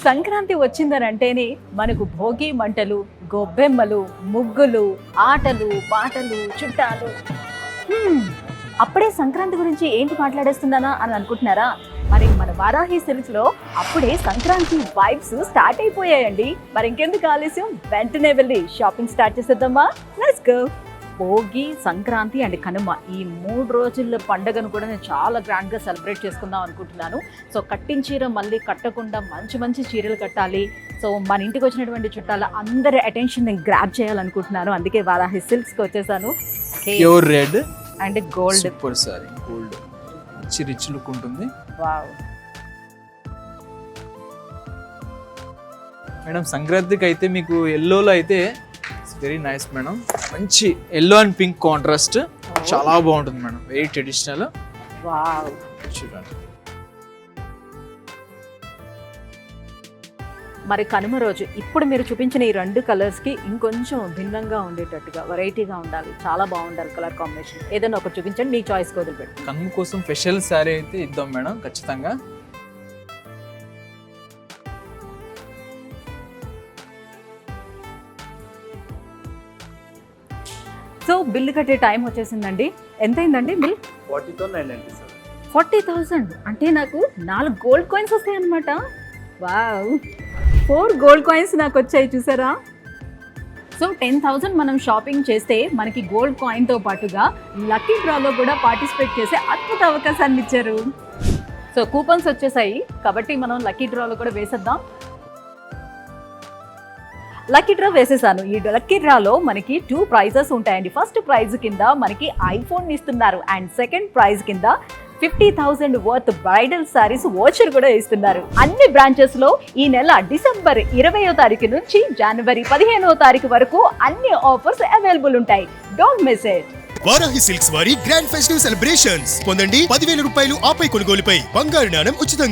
సంక్రాంతి వచ్చిందనంటేనే మనకు భోగి మంటలు, గొబ్బెమ్మలు, ముగ్గులు, ఆటలు, పాటలు, చుట్టాలు. అప్పుడే సంక్రాంతి గురించి ఏంటి మాట్లాడేస్తున్నానా అని అనుకుంటున్నారా? మరి మన వారాహి సిల్క్స్ లో అప్పుడే సంక్రాంతి వైబ్స్ స్టార్ట్ అయిపోయాయండి. మరి ఇంకెందుకు ఆలస్యం, వెంటనే వెళ్ళి షాపింగ్ స్టార్ట్ చేసేద్దామా? Let's go. Bhogi, Sankranti and Kanuma ఈ 3 రోజుల పండుగను కూడా నేను చాలా గ్రాండ్గా సెలబ్రేట్ చేసుకుందాం అనుకుంటున్నాను. సో కట్టిన చీర మళ్ళీ కట్టకుండా మంచి మంచి చీరలు కట్టాలి. సో మన ఇంటికి వచ్చినటువంటి చుట్టాల అందరి అటెన్షన్ నేను గ్రాబ్ చేయాలనుకుంటున్నాను. అందుకే వారాహి సిల్క్స్కి వచ్చేసాను. Pure red and gold. Super sorry, gold మంచి రిచ్ లుక్ ఉంటుంది. వావ్ మేడం, సంక్రాంతికి అయితే మీకు ఎల్లోలో అయితే వెరీ నైస్ మేడం. మంచి ఎల్లో అండ్ పింక్ కాంట్రాస్ట్ చాలా బాగుంటుంది మేడం. Very traditional. వావ్ చూడండి. మరి కనుమ రోజు ఇప్పుడు మీరు చూపించిన ఈ 2 కలర్స్కి ఇంకొంచెం భిన్నంగా ఉండేటట్టుగా వెరైటీగా ఉండాలి. చాలా బాగుండాలి కలర్ కాంబినేషన్. ఏదైనా ఒకటి చూపించండి, మీ చాయిస్కి వదిలిపెట్టి. కనుమ కోసం స్పెషల్ శారీ అయితే ఇద్దాం మేడం ఖచ్చితంగా. సో బిల్లు కట్టే టైం వచ్చేసిందండి. ఎంత అయిందండి బిల్? 40,000. అంటే నాకు 4 గోల్డ్ కాయిన్స్ వస్తాయి అనమాట. వావ్, 4 గోల్డ్ కాయిన్స్ నాకు వచ్చాయి, చూసారా? సో 10,000 మనం షాపింగ్ చేస్తే మనకి గోల్డ్ కాయిన్తో పాటుగా లక్కీ డ్రాలో కూడా పార్టిసిపేట్ చేసే అద్భుత అవకాశాన్ని ఇచ్చారు. సో కూపన్స్ వచ్చేసాయి కాబట్టి మనం లక్కీ డ్రాలో కూడా వేసేద్దాం. లక్కీ డ్రా వేసేసాను. ఈ లక్కీ డ్రాలో మనకి 2 ప్రైజెస్ ఉంటాయండి. ఫస్ట్ ప్రైజ్ కింద మనకి ఐఫోన్ ఇస్తున్నారు అండ్ సెకండ్ ప్రైజ్ కింద 50,000 వర్త్ బ్రైడల్ సారీస్ వోచర్ కూడా ఇస్తున్నారు. అన్ని బ్రాంచెస్ లో ఈ నెల డిసెంబర్ 20వ తారీఖు నుంచి జనవరి 15వ తారీఖు వరకు అన్ని ఆఫర్స్ అవైలబుల్ ఉంటాయి. Don't miss it. Varahi silks వారి గ్రాండ్ ఫెస్టివ్ సెలబ్రేషన్స్ పొందండి. 10,000 రూపాయలు ఆపై కొనుగోలుపై బంగారు నాణెం ఉచితంగా.